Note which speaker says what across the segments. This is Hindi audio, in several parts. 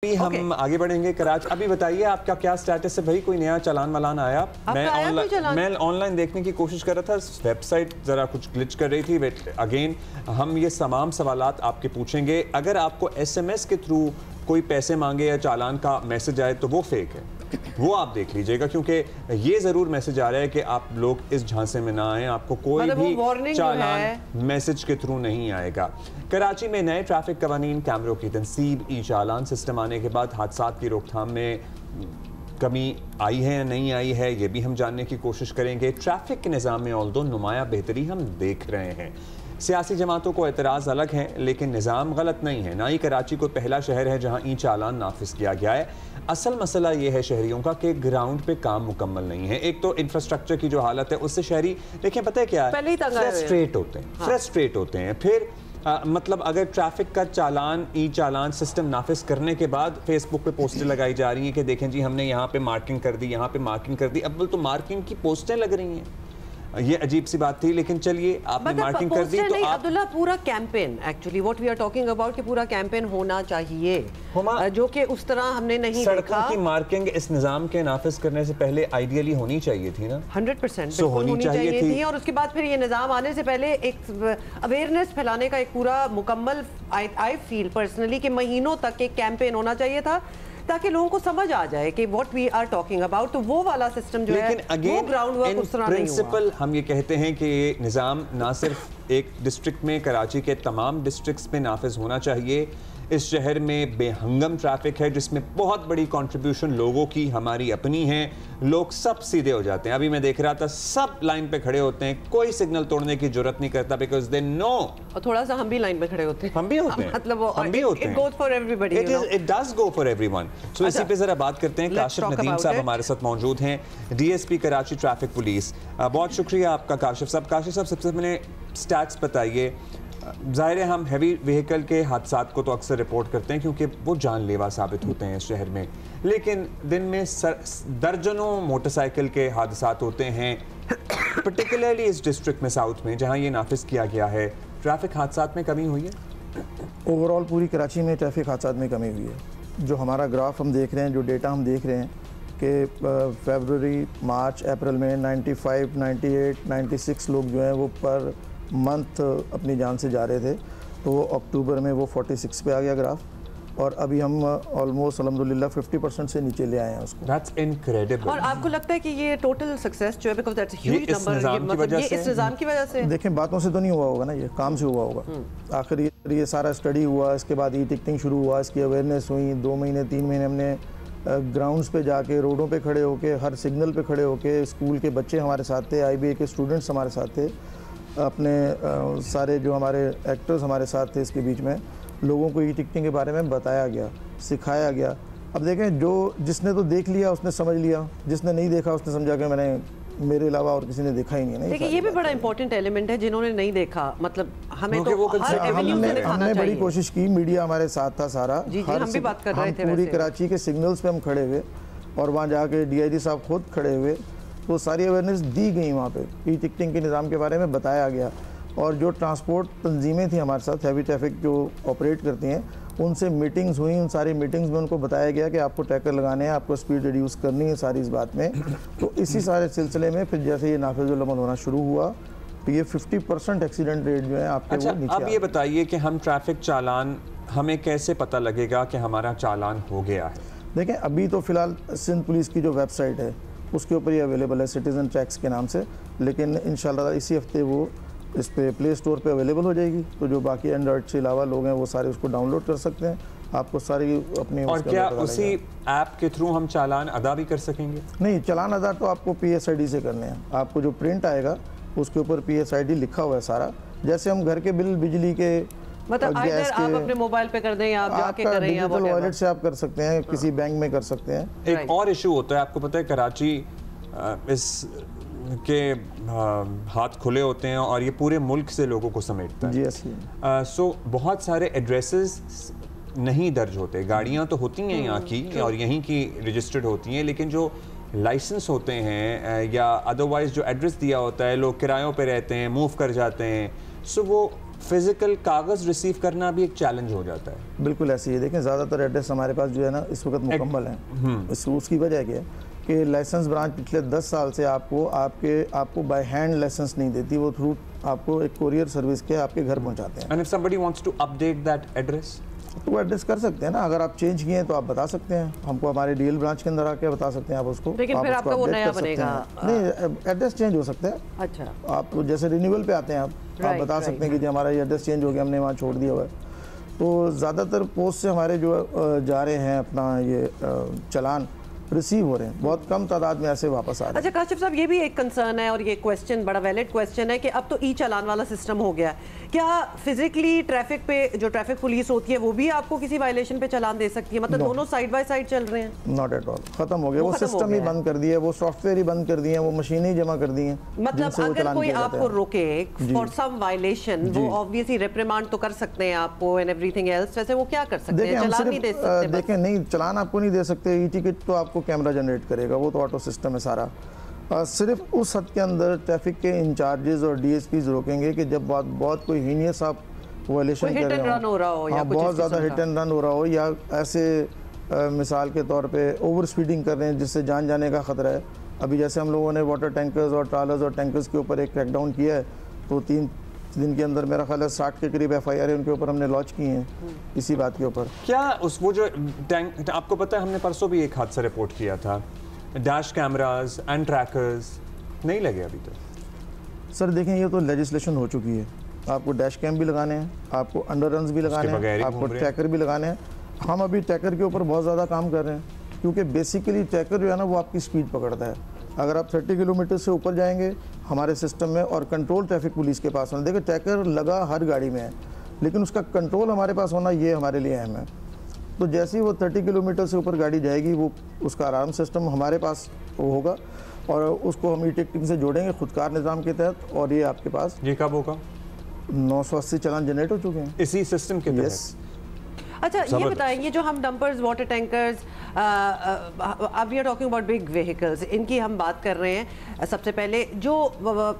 Speaker 1: हम आगे बढ़ेंगे। कराची, अभी बताइए आपका क्या स्टेटस है भाई? कोई नया चालान वालान आया? मैं ऑनलाइन देखने की कोशिश कर रहा था, वेबसाइट जरा कुछ ग्लिच कर रही थी। बट अगेन हम ये तमाम सवालात आपके पूछेंगे। अगर आपको SMS के थ्रू कोई पैसे मांगे या चालान का मैसेज आए तो वो फेक है, वो आप देख लीजिएगा, क्योंकि ये जरूर मैसेज आ रहा है कि आप लोग इस झांसे में ना आए, आपको कोई भी चालान मैसेज के थ्रू नहीं आएगा। कराची में नए ट्रैफिक कवानीन, कैमरों की तनसीब, ई चालान सिस्टम आने के बाद हादसा की रोकथाम में कमी आई है या नहीं आई है, ये भी हम जानने की कोशिश करेंगे। ट्रैफिक के निज़ाम में ऑल्दो नुमाया बेहतरी हम देख रहे हैं। सियासी जमातों को एतराज़ अलग है, लेकिन निज़ाम गलत नहीं है। ना ही कराची को पहला शहर है जहां ई चालान नाफिज किया गया है। असल मसला यह है शहरियों का कि ग्राउंड पे काम मुकम्मल नहीं है। एक तो इंफ्रास्ट्रक्चर की जो हालत है उससे शहरी, देखिए पता है क्या है, फ्रस्ट्रेट होते हैं। फिर मतलब अगर ट्रैफिक का चालान, ई चालान सिस्टम नाफिज करने के बाद फेसबुक पे पोस्टें लगाई जा रही हैं कि देखें जी हमने यहाँ पे मार्किंग कर दी, यहाँ पे मार्किंग कर दी। अब तो मार्किंग की पोस्टें लग रही हैं, ये अजीब सी बात थी। लेकिन चलिए आपने मार्किंग कर दी तो आप
Speaker 2: अब्दुल्ला, पूरा campaign actually what we are talking about कि पूरा कैंपेन होना चाहिए, जो कि उस तरह हमने नहीं देखा।
Speaker 1: सड़कों की मार्किंग इस निजाम के नाफिज करने से पहले आइडियली होनी चाहिए थी ना,
Speaker 2: 100% होनी चाहिए थी। और उसके बाद फिर ये निजाम आने से पहले एक अवेयरनेस फैलाने का एक पूरा मुकम्मल, आई फील पर्सनली कि महीनों तक एक कैंपेन होना चाहिए था ताकि लोगों को समझ आ जाए कि what we are talking about. तो वो वाला सिस्टम जो है वो ग्राउंड वर्क उस तरह नहीं हुआ।
Speaker 1: हम ये कहते हैं कि ये निज़ाम ना सिर्फ एक डिस्ट्रिक्ट में, कराची के तमाम डिस्ट्रिक्ट्स में नाफिज होना चाहिए। इस शहर में बेहंगम ट्रैफिक है जिसमें बहुत बड़ी कंट्रीब्यूशन लोगों की, हमारी अपनी है। लोग सब सीधे हो जाते हैं। अभी मैं देख रहा था सब लाइन पे खड़े होते हैं, कोई सिग्नल तोड़ने की जरूरत नहीं करता, बिकॉज दे नो।
Speaker 2: और थोड़ा सा हम भी लाइन पे खड़े होते हैं,
Speaker 1: हम भी होते हैं,
Speaker 2: मतलब
Speaker 1: हम भी होते हैं।
Speaker 2: It goes for everybody,
Speaker 1: it does go for everyone. So इसी पे जरा बात करते हैं। काशिफ नदीम साहब हमारे साथ मौजूद हैं, DSP कराची ट्रैफिक पुलिस। बहुत शुक्रिया आपका काशिफ साहब। काशिफ साहब, सबसे पहले स्टैट्स बताइए। ज़ाहिर है हम हैवी व्हीकल के हादसात को तो अक्सर रिपोर्ट करते हैं क्योंकि वो जानलेवा साबित होते हैं इस शहर में, लेकिन दिन में दर्जनों मोटरसाइकिल के हादसात होते हैं, पर्टिकुलरली इस डिस्ट्रिक्ट में, साउथ में, जहां ये नाफिज किया गया है। ट्रैफिक हादसात में कमी हुई है?
Speaker 3: ओवरऑल पूरी कराची में ट्रैफिक हादसात में कमी हुई है। जो हमारा ग्राफ हम देख रहे हैं, जो डेटा हम देख रहे हैं कि फरवरी, मार्च, अप्रैल में 95, 98, 96 लोग जो हैं वो पर मंथ अपनी जान से जा रहे थे, तो वो अक्टूबर में वो 46 पे आ गया ग्राफ, और अभी हम ऑलमोस्ट अल्हम्दुलिल्लाह 50% से नीचे ले आए हैं उसको।
Speaker 1: That's incredible।
Speaker 2: और आपको लगता है कि ये टोटल सक्सेस जो है, बिकॉज़ दैट्स ह्यूज नंबर, ये इस निज़ाम की वजह से?
Speaker 3: देखें, बातों से तो नहीं हुआ होगा ना, ये काम से हुआ होगा। आखिर ये सारा स्टडी हुआ, इसके बाद ई टिकटिंग शुरू हुआ, इसकी अवेयरनेस हुई। 2 महीने 3 महीने हमने ग्राउंड्स पे जाके, रोडों पे खड़े होके, हर सिग्नल पे खड़े होके, स्कूल के बच्चे हमारे साथ थे, IBA के स्टूडेंट्स हमारे साथ थे, अपने सारे जो हमारे एक्टर्स हमारे साथ थे। इसके बीच में लोगों को ई टिकटिंग के बारे में बताया गया, सिखाया गया। अब देखें, जो जिसने तो देख लिया उसने समझ लिया, जिसने नहीं देखा उसने समझा कि मेरे अलावा और किसी ने देखा ही नहीं।
Speaker 2: देखिए, ये भी बड़ा इंपॉर्टेंट एलिमेंट है, जिन्होंने नहीं देखा, मतलब हमें तो हर एवेन्यू से दिखाना चाहिए।
Speaker 3: हमने बड़ी कोशिश की, मीडिया हमारे साथ था सारा।
Speaker 2: जी, हम भी बात कर रहे थे।
Speaker 3: पूरी कराची के सिग्नल्स पे हम खड़े हुए और वहाँ जाके DIG साहब खुद खड़े हुए, तो सारी अवेयरनेस दी गई। वहाँ पे ई टिकटिंग के निज़ाम के बारे में बताया गया, और जो ट्रांसपोर्ट तंजीमें थी हमारे साथ, हैवी ट्रैफिक जो ऑपरेट करती हैं, उनसे मीटिंग्स हुई। उन सारी मीटिंग्स में उनको बताया गया कि आपको ट्रैकर लगाने हैं, आपको स्पीड रिड्यूस करनी है, सारी इस बात में। तो इसी सारे सिलसिले में फिर जैसे ये नाफिजुल अमल होना शुरू हुआ, तो ये 50% एक्सीडेंट रेट जो है आपके वो नीचे।
Speaker 1: अब ये बताइए कि हम ट्रैफिक चालान, हमें कैसे पता लगेगा कि हमारा चालान हो गया है?
Speaker 3: देखें, अभी तो फ़िलहाल सिंध पुलिस की जो वेबसाइट है उसके ऊपर ये अवेलेबल है, सिटीज़न ट्रैक्स के नाम से, लेकिन इंशाल्लाह इसी हफ्ते वो इस पे प्ले स्टोर पे अवेलेबल हो जाएगी। तो जो बाकी एंड्रॉइड से अलावा लोग हैं वो सारे उसको डाउनलोड कर सकते हैं, आपको सारी अपनी।
Speaker 1: और क्या उसी ऐप के थ्रू हम चालान अदा भी कर सकेंगे?
Speaker 3: नहीं, चालान अदा तो आपको PSID से करने हैं। आपको जो प्रिंट आएगा उसके ऊपर PSID लिखा हुआ है सारा, जैसे हम घर के बिल, बिजली के,
Speaker 2: मतलब आप अपने मोबाइल पे कर दें या आप जाके करें, या
Speaker 3: डिजिटल वॉलेट से आप कर सकते हैं, किसी बैंक में कर सकते हैं।
Speaker 1: एक और इशू होता है, आपको पता है कराची इस के हाथ खुले होते हैं और ये पूरे मुल्क से लोगों को समेटता है। सो बहुत सारे एड्रेसेस नहीं दर्ज होते। गाड़ियाँ तो होती हैं यहाँ की और यहीं की रजिस्टर्ड होती हैं, लेकिन जो लाइसेंस होते हैं या अदरवाइज जो एड्रेस दिया होता है, लोग किरायों पे रहते हैं, मूव कर जाते हैं, सो वो फिजिकल कागज रिसीव करना भी एक चैलेंज हो जाता है।
Speaker 3: बिल्कुल ऐसे ही देखें, ज़्यादातर एड्रेस हमारे पास जो है ना इस वक्त मुकम्मल है। उसकी वजह क्या है कि लाइसेंस ब्रांच पिछले 10 साल से आपको बाय हैंड लाइसेंस नहीं देती, वो थ्रू आपको एक कोरियर सर्विस के आपके घर पहुंचाते हैं।
Speaker 1: And if somebody wants to update that address,
Speaker 3: तो वो एड्रेस कर सकते हैं ना, अगर आप चेंज किए तो आप बता सकते हैं हमको, हमारे डीएल ब्रांच के अंदर आके बता सकते हैं आप उसको।
Speaker 2: लेकिन फिर आपका वो नया बनेगा?
Speaker 3: नहीं, एड्रेस चेंज हो सकता है।
Speaker 2: अच्छा,
Speaker 3: आप जैसे रिन्यूअल पे आते हैं आप बता सकते हैं कि जी हमारा ये एड्रेस चेंज हो गया, हमने वहाँ छोड़ दिया हुआ है। तो ज़्यादातर पोस्ट से हमारे जो जा रहे हैं अपना ये चलान रिसीव हो रहे हैं, बहुत कम तादाद में ऐसे वापस आ रहे हैं।
Speaker 2: अच्छा काशिफ साहब, ये भी एक कंसर्न है और ये क्वेश्चन बड़ा वैलिड क्वेश्चन है कि अब तो ई चालान वाला सिस्टम हो गया है, क्या फिजिकली ट्रैफिक पे जो ट्रैफिक पुलिस होती है वो भी आपको किसी वायलेशन पे चालान दे सकती है? मतलब दोनों साइड बाय साइड चल रहे हैं?
Speaker 3: नॉट एट ऑल, खत्म हो गया वो सिस्टम ही बंद कर दिया, वो सॉफ्टवेयर ही बंद कर दिए, वो मशीन ही जमा कर दी है।
Speaker 2: मतलब अगर कोई आपको रोके फॉर सम वायलेशन, वो ऑब्वियसली रिप्रिमांड तो कर सकते हैं आपको एंड एवरीथिंग एल्स, वैसे वो क्या कर सकते हैं? चालान नहीं दे सकते?
Speaker 3: देखें, नहीं चालान आपको नहीं दे सकते, ई टिकट तो आपको कैमरा जनरेट करेगा, वो तो ऑटो सिस्टम है सारा। सिर्फ उस हद के अंदर ट्रैफिक के इंचार्जेस और डीएसपीज रोकेंगे कि जब बहुत कोई हीनियस आप वायलेशन कर रहे हो, बहुत ज़्यादा हिट एंड रन हो रहा हो, या ऐसे मिसाल के तौर पे ओवर स्पीडिंग कर रहे हैं जिससे जान जाने का ख़तरा है। अभी जैसे हम लोगों ने वाटर टैंकर्स और ट्रालर्स और टैंकर्स के ऊपर एक क्रैकडाउन किया है, तो 3 दिन के अंदर मेरा ख्याल है 60 के करीब FIR उनके ऊपर हमने लॉन्च किए हैं इसी बात के ऊपर।
Speaker 1: क्या उस वो जो टैंक, आपको पता है हमने परसों भी एक हादसा रिपोर्ट किया था, डैश कैमरास एंड ट्रैकर्स नहीं लगे अभी तक?
Speaker 3: सर देखें, ये तो लेजिस्लेशन हो चुकी है, आपको डैश कैम भी लगाने हैं, आपको अंडर रन्स भी लगाने हैं, आपको ट्रैकर भी लगाने हैं। हम अभी ट्रैकर के ऊपर बहुत ज़्यादा काम कर रहे हैं, क्योंकि बेसिकली ट्रैकर जो है ना वो आपकी स्पीड पकड़ता है। अगर आप 30 किलोमीटर से ऊपर जाएंगे हमारे सिस्टम में और कंट्रोल ट्रैफिक पुलिस के पास होना, देखिए ट्रैकर लगा हर गाड़ी में है, लेकिन उसका कंट्रोल हमारे पास होना ये हमारे लिए अहम है। तो जैसे ही वो 30 किलोमीटर से ऊपर गाड़ी जाएगी, वो उसका अलार्म सिस्टम हमारे पास वो होगा और उसको हम ई टिकटिंग से जोड़ेंगे खुदकार निज़ाम के तहत, और ये आपके पास।
Speaker 1: ये कब होगा?
Speaker 3: 980 चालान जनरेट हो चुके हैं
Speaker 1: इसी सिस्टम के तहत।
Speaker 2: अच्छा ये बताएं, ये जो हम डंपर्स, वाटर टैंकर्स, अब we are talking about big vehicles, इनकी हम बात कर रहे हैं। सबसे पहले जो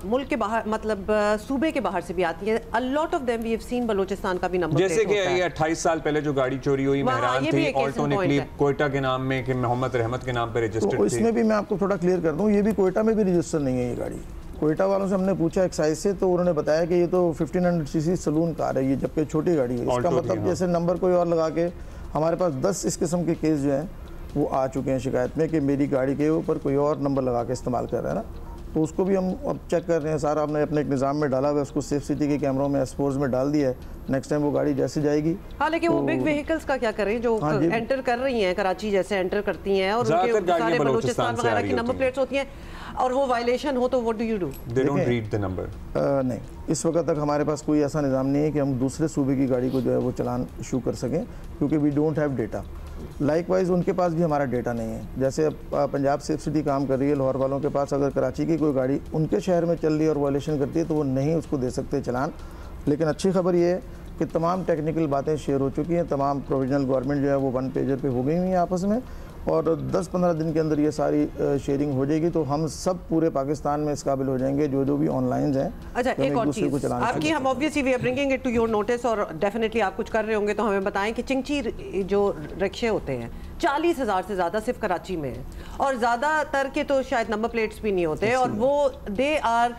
Speaker 2: मुल्क के बाहर, मतलब सूबे के बाहर से भी आती है, a lot of them we have seen Balochistan का भी नंबर,
Speaker 1: जैसे कि ये 28 साल पहले जो गाड़ी चोरी हुई मेहरान थी, ऑल्टो ने क्लिप कोयटा के नाम में कि मोहम्मद रहमत के नाम पे रजिस्टर्ड थी।
Speaker 3: इसमें भी मैं आपको थोड़ा क्लियर कर दूं, ये भी कोयटा में भी रजिस्टर नहीं है ये गाड़ी। कोयटा वालों से हमने पूछा एक्साइज से, तो उन्होंने बताया कि ये तो 1500 सीसी सलून कार है ये, जबकि छोटी गाड़ी है। इसका मतलब जैसे नंबर कोई और लगा के, हमारे पास 10 इस किस्म के केस जो हैं वो आ चुके हैं शिकायत में कि मेरी गाड़ी के ऊपर कोई और नंबर लगा के इस्तेमाल कर रहा है ना, तो उसको भी हम अब चेक कर रहे हैं। सारा हमने अपने एक निज़ाम में डाला हुआ है, उसको सेफ सिटी के कैमरों में एक्सपोर्स में डाल दिया है। नेक्स्ट टाइम वो गाड़ी जैसे जाएगी।
Speaker 2: हाँ, लेकिन वो बिग व्हीकल्स का क्या करें जो एंटर कर रही हैं, कराची जैसे एंटर करती हैं और उनके सारे बलूचिस्तान वगैरह की नंबर प्लेट्स होती हैं और वो वायलेशन हो तो what do you do?
Speaker 1: They don't read the number.
Speaker 3: नहीं, इस वक्त तक हमारे पास कोई ऐसा निज़ाम नहीं है कि हम दूसरे सूबे की गाड़ी को जो है वो चालान इशू कर सकें, क्योंकि we don't have data. Likewise उनके पास भी हमारा डेटा नहीं है। जैसे अब पंजाब सेफ सिटी काम कर रही है, लाहौर वालों के पास अगर कराची की कोई गाड़ी उनके शहर में चल रही है और वायलेशन करती है तो वो नहीं उसको दे सकते चालान। लेकिन अच्छी खबर ये है कि तमाम टेक्निकल बातें शेयर हो चुकी हैं, तमाम प्रोविजनल गवर्नमेंट जो है वो 1 पेजर पे हो गई हुई हैं आपस में, और 10-15 दिन के अंदर ये सारी शेयरिंग हो जाएगी, तो हम सब पूरे पाकिस्तान में इस काबिल हो जाएंगे जो भी ऑनलाइन हैं।
Speaker 2: अच्छा, एक और चीज़ आपकी, हम obviously we are bringing it to your notice, और डेफिनेटली आप कुछ कर रहे होंगे तो हमें बताएं कि चिंची जो रिक्शे होते हैं 40,000 से ज़्यादा सिर्फ कराची में है, और ज़्यादातर के तो शायद नंबर प्लेट्स भी नहीं होते, और वो they are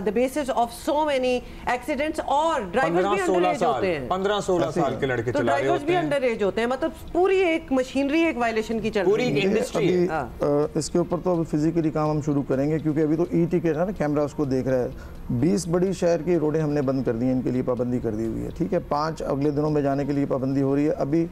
Speaker 2: the basis of so many accidents, और ड्राइवर्स भी अंडर एज होते हैं।
Speaker 1: 15-16 साल के लड़के
Speaker 2: तो
Speaker 1: चला रहे होते हैं,
Speaker 2: ड्राइवर्स भी अंडर एज होते हैं। मतलब पूरी एक मशीनरी एक वायलेशन की चल रही है,
Speaker 1: पूरी इंडस्ट्री है।
Speaker 3: इसके ऊपर तो अभी फिजिकली काम हम शुरू करेंगे, क्योंकि अभी तो ई टिकट है ना, कैमरा उसको देख रहा है। 20 बड़ी शहर की रोडें हमने बंद कर दी हैं, इनके लिए पाबंदी कर दी हुई है, ठीक है। 5 अगले दिनों में जाने के लिए पाबंदी हो रही है। अभी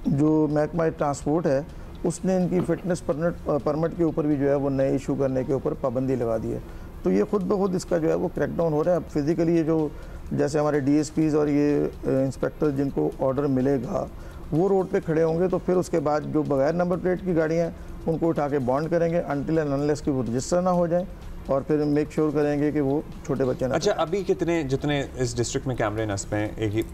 Speaker 3: जो महकमा ट्रांसपोर्ट है उसने इनकी फिटनेस परमिट के ऊपर भी जो है वो नए इशू करने के ऊपर पाबंदी लगा दी है। तो ये खुद ब खुद इसका जो है वो क्रैकडाउन हो रहा है। अब फिजिकली ये जो जैसे हमारे डीएसपीज और ये इंस्पेक्टर जिनको ऑर्डर मिलेगा वो रोड पे खड़े होंगे, तो फिर उसके बाद जो बगैर नंबर प्लेट की गाड़ियाँ उनको उठा के बॉन्ड करेंगे अनटिल एंड अनलेस कि वो रजिस्टर ना हो जाए, और फिर मेक श्योर करेंगे कि वो छोटे बच्चे ना।
Speaker 1: अच्छा, अभी जितने इस डिस्ट्रिक्ट में कैमरे नस्ब हैं, एक ही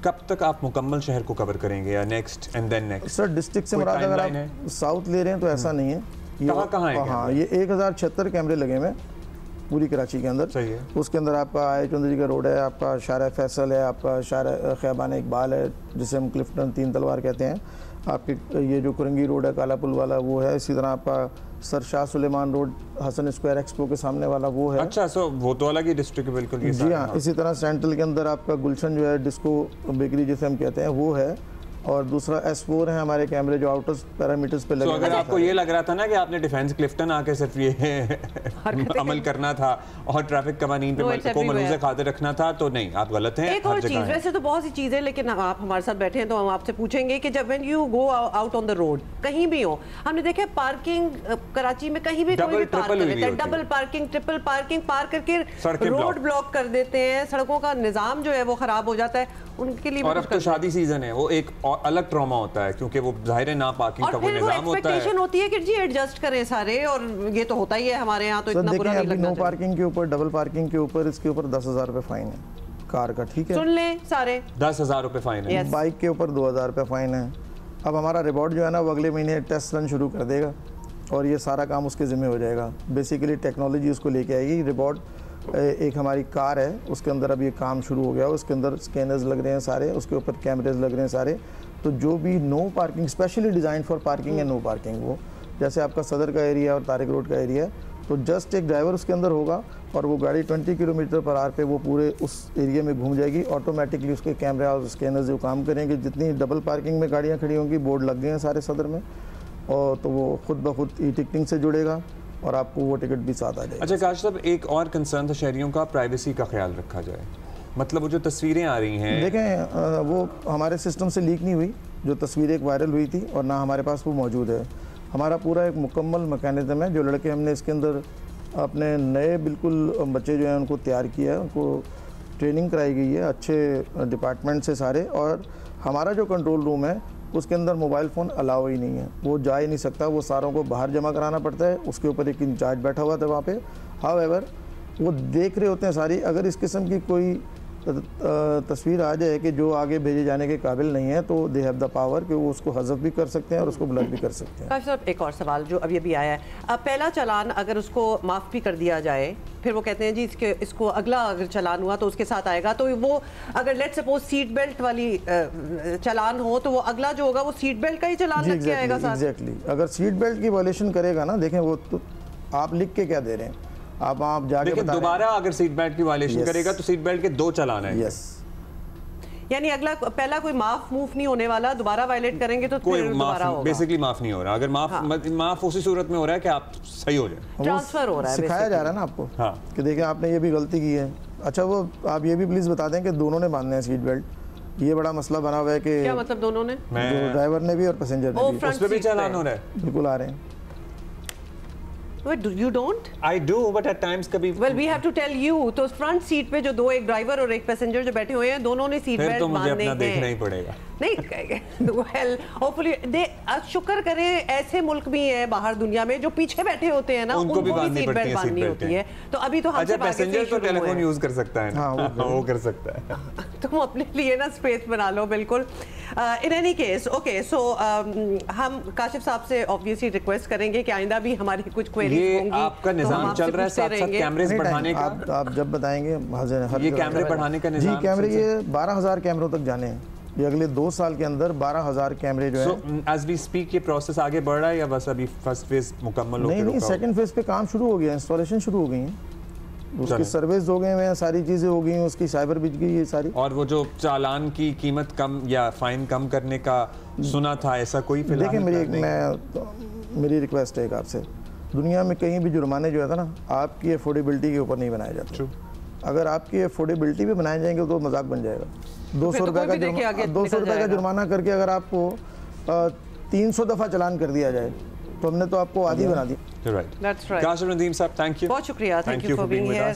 Speaker 1: कब तक आप मुकम्मल शहर को कवर करेंगे, या next and then next?
Speaker 3: Sir district से मुराद अगर आप साउथ ले रहे हैं तो ऐसा नहीं है।
Speaker 1: कहाँ है?
Speaker 3: हाँ, ये 1076 कैमरे लगे हुए हैं पूरी कराची के अंदर।
Speaker 1: सही है।
Speaker 3: उसके अंदर आपका आय चौधरी का रोड है, आपका शारा फैसल है, आपका शारा ख़याबान इकबाल है जिसे हम क्लिफ्टन तीन तलवार कहते हैं, आपके ये जो कुरंगी रोड है काला पुल वाला वो है, इसी तरह आपका sir Shah Suleman road Hasan square expo के सामने वाला वो है।
Speaker 1: अच्छा, सो वो तो अलग ही डिस्ट्रिक्ट बिल्कुल।
Speaker 3: जी हाँ। इसी तरह सेंट्रल के अंदर आपका गुलशन जो है डिस्को बेकरी जिसे हम कहते हैं वो है, और दूसरा S4 है हमारे कैमरे जो आउटर पैरामीटर्स पे लगे।
Speaker 1: अगर आपको ये लग रहा था ना कि आपने डिफेंस क्लिफ्टन आके सिर्फ ये अमल करना था और ट्रैफिक कवानीन पे को मलूज़े खातिर रखना था, तो नहीं, आप गलत हैं।
Speaker 2: एक और चीज़, वैसे तो बहुत सी चीज़ें, लेकिन आप हमारे साथ बैठे हैं तो हम आपसे पूछेंगे कि जब when you go out on the road कहीं भी हो, हमने देखा पार्किंग कराची में कहीं भी कोई भी पार्क कर लेता है, double parking, triple parking, park करके रोड ब्लॉक कर देते हैं, सड़कों का निज़ाम जो है वो ख़राब हो जाता है उनके लिए।
Speaker 1: और अब तो शादी सीजन है, वो एक अलग ट्रॉमा होता है क्योंकि वो जाहिर है ना पार्किंग का वो निजाम होता है।
Speaker 2: एक्सपेक्टेशन होती है कि जी एडजस्ट करें सारे, और ये तो होता ही है हमारे यहाँ, तो इतना बुरा नहीं लगना चाहिए।
Speaker 3: नो पार्किंग के ऊपर, डबल पार्किंग के ऊपर, इसके ऊपर 10,000 रुपए फाइन है कार का, ठीक है,
Speaker 2: सुन ले सारे,
Speaker 1: 10,000 रुपए फाइन है।
Speaker 3: बाइक के ऊपर 2,000 रुपए फाइन है। अब हमारा रिबॉट जो है ना वो अगले महीने टेस्ट रन शुरू कर देगा और ये सारा काम उसके ज़िम्मे हो जाएगा। बेसिकली टेक्नोलॉजी उसको लेके आएगी। रिबॉट एक हमारी कार है, उसके अंदर अब ये काम शुरू हो गया, उसके अंदर स्कैनर्स लग रहे हैं सारे, उसके ऊपर कैमरेज लग रहे हैं सारे, तो जो भी no parking, specially design for parking है नो पार्किंग, वो जैसे आपका सदर का एरिया और तारिक रोड का एरिया है, तो जस्ट एक ड्राइवर उसके अंदर होगा और वो गाड़ी 20 किलोमीटर पर आवर पे वो पूरे उस एरिया में घूम जाएगी। ऑटोमेटिकली उसके कैमरे और स्कैनर्स जो काम करेंगे, जितनी डबल पार्किंग में गाड़ियाँ खड़ी होंगी, बोर्ड लग गए हैं सारे सदर में, और तो वो खुद ब खुद ई टिकटिंग से जुड़ेगा और आपको वो टिकट भी साथ आ जाएगा।
Speaker 1: अच्छा काश साहब, एक और कंसर्न था शहरियों का, प्राइवेसी का ख्याल रखा जाए। मतलब वो जो तस्वीरें आ रही हैं,
Speaker 3: देखें वो हमारे सिस्टम से लीक नहीं हुई, जो तस्वीर एक वायरल हुई थी, और ना हमारे पास वो मौजूद है। हमारा पूरा एक मुकम्मल मैकेनिज्म है, जो लड़के हमने इसके अंदर अपने नए बिल्कुल बच्चे जो हैं उनको तैयार किया है, उनको ट्रेनिंग कराई गई है अच्छे डिपार्टमेंट से सारे, और हमारा जो कंट्रोल रूम है उसके अंदर मोबाइल फ़ोन अलाउ ही नहीं है, वो जा ही नहीं सकता, वो सारों को बाहर जमा कराना पड़ता है। उसके ऊपर एक इंचार्ज बैठा हुआ था वहाँ पे, हाउएवर वो देख रहे होते हैं सारी। अगर इस किस्म की कोई तस्वीर आ जाए कि जो आगे भेजे जाने के काबिल नहीं है, तो दे हैव द पावर कि वो उसको हज़फ भी कर सकते हैं और उसको ब्लर भी कर सकते हैं।
Speaker 2: काश साहब, एक और सवाल जो अभी अभी आया है, अब पहला चालान अगर उसको माफ़ भी कर दिया जाए, फिर वो कहते हैं जी इसको अगला अगर चालान हुआ तो उसके साथ आएगा, तो वो अगर लेट सपोज सीट बेल्ट वाली चालान हो तो वो अगला जो होगा वो सीट बेल्ट का ही चालान लग के आएगा साथ।
Speaker 3: एग्जैक्टली, अगर सीट बेल्ट की वायलेशन करेगा ना, देखें वो तो आप लिख के क्या दे रहे हैं, आप जाके
Speaker 1: लेकिन दोबारा अगर सीट बेल्ट की वायलेशन करेगा तो सीट बेल्ट के 2 चालान है।
Speaker 3: यस,
Speaker 2: यानी अगला पहला कोई माफ मूव नहीं होने वाला, दोबारा वायलेट करेंगे तो
Speaker 1: कोई
Speaker 2: दोबारा होगा।
Speaker 1: बेसिकली माफ नहीं हो रहा। अगर माफ उसी सूरत में हो रहा है कि आप सही हो जाए,
Speaker 2: ट्रांसफर हो रहा है,
Speaker 3: सिखाया जा रहा है ना आपको।
Speaker 1: हाँ,
Speaker 3: कि देखिए आपने ये भी गलती की है। अच्छा, वो आप ये भी प्लीज बता दें कि दोनों ने बांधने हैं सीट बेल्ट। ये बड़ा मसला बना हुआ है कि
Speaker 2: क्या मतलब दोनों ने,
Speaker 3: ड्राइवर ने भी और पैसेंजर ने भी,
Speaker 1: उस पे भी चालान हो रहा है।
Speaker 3: बिल्कुल आ रहे हैं।
Speaker 2: Wait, you don't?
Speaker 1: I do, but at times कभी
Speaker 2: Well, we have to tell you. तो फ्रंट सीट पे जो दो, एक ड्राइवर और एक पैसेंजर जो बैठे हुए हैं, दोनों ने सीट बेल्ट बांधने हैं।
Speaker 1: फिर तो मुझे अपना देखना ही पड़ेगा।
Speaker 2: नहीं, well, hopefully शुक्र करें ऐसे मुल्क भी हैं बाहर दुनिया में जो पीछे बैठे होते हैं ना, उनको भी सीट बेल्ट बांधनी होती है। तो अभी तो हमसे
Speaker 1: पैसेंजर तो टेलीफोन यूज कर सकता है, वो कर सकता है।
Speaker 2: तुम अपने लिए ना स्पेस बना लो, बिल्कुल। इन एनी केस, ओके, सो हम काशिफ साहब से ऑब्वियसली रिक्वेस्ट करेंगे कि आइंदा भी हमारी कुछ क्वेरीज होंगी।
Speaker 1: आपका निजाम चल रहा है साथ-साथ कैमरेस बढ़ाने का,
Speaker 3: आप जब बताएंगे
Speaker 1: ये कैमरे बढ़ाने का निजाम।
Speaker 3: जी, कैमरे ये 12,000 कैमरों तक जाने हैं, ये अगले 2 साल के अंदर 12,000 कैमरे जो है।
Speaker 1: एज वी स्पीक ये प्रोसेस आगे बढ़ रहा है या बस अभी फर्स्ट फेज मुकम्मल हो गया?
Speaker 3: नहीं, सेकंड फेज पे काम शुरू हो गया, इंस्टॉलेशन शुरू हो गई है, उसकी सर्विस हो गए हैं, सारी चीज़ें हो गई हैं, उसकी साइबर बिज गई है सारी।
Speaker 1: और वो जो चालान की कीमत कम या फाइन कम करने का सुना था, ऐसा कोई फिलहाल?
Speaker 3: देखिए, मेरी रिक्वेस्ट है आपसे, दुनिया में कहीं भी जुर्माने जो है ना, आपकी अफोर्डेबिलिटी के ऊपर नहीं बनाए जाते। अगर आपकी अफोर्डेबिलिटी भी बनाए जाएंगे तो मजाक बन जाएगा। 200 रुपये का जुर्माना करके अगर आपको 300 दफ़ा चालान कर दिया जाए तो हमने तो आपको आदी बना दी।
Speaker 1: Right. That's right. Kashif Nadeem साहब, thank you.
Speaker 2: बहुत शुक्रिया, thank you for being here.